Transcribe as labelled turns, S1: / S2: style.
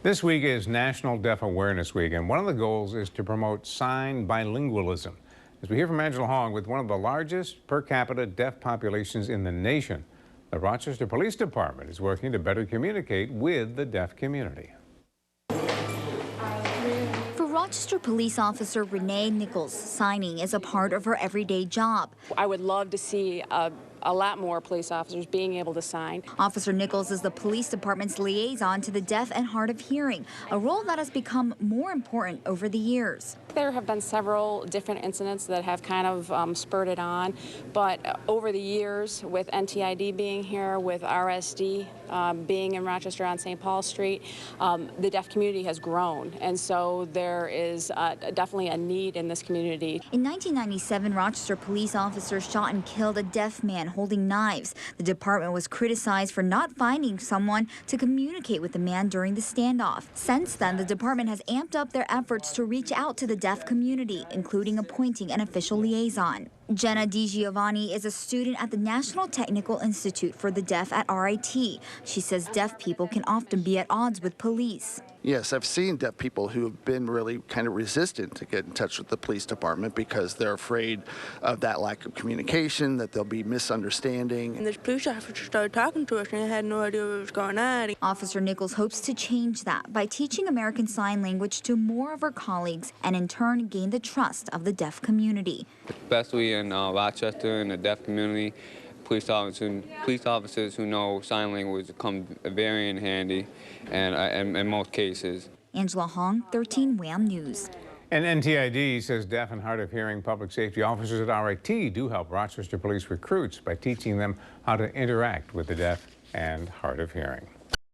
S1: This week is National Deaf Awareness Week, and one of the goals is to promote sign bilingualism. As we hear from Angela Hong, with one of the largest per capita deaf populations in the nation, the Rochester Police Department is working to better communicate with the deaf community.
S2: For Rochester police officer Renee Nichols, signing is a part of her everyday job.
S3: I would love to see a lot more police officers being able to sign.
S2: Officer Nichols is the police department's liaison to the deaf and hard of hearing, a role that has become more important over the years.
S3: There have been several different incidents that have kind of spurred it on, but over the years, with NTID being here, with RSD being in Rochester on St. Paul Street, the deaf community has grown, and so there is definitely a need in this community.
S2: In 1997, Rochester police officers shot and killed a deaf man holding knives. The department was criticized for not finding someone to communicate with the man during the standoff. Since then, the department has amped up their efforts to reach out to the deaf community, including appointing an official liaison. Jenna DiGiovanni is a student at the National Technical Institute for the Deaf at RIT. She says deaf people can often be at odds with police.
S4: Yes, I've seen deaf people who have been really kind of resistant to get in touch with the police department because they're afraid of that lack of communication, that there'll be misunderstanding.
S5: And this police officer started talking to us and I had no idea what was going on.
S2: Officer Nichols hopes to change that by teaching American Sign Language to more of her colleagues and in turn gain the trust of the deaf community.
S6: Especially in Rochester and the deaf community, police officers who know sign language come very in handy, and in most cases.
S2: Angela Hong, 13 WHAM News.
S1: And NTID says deaf and hard of hearing public safety officers at RIT do help Rochester police recruits by teaching them how to interact with the deaf and hard of hearing.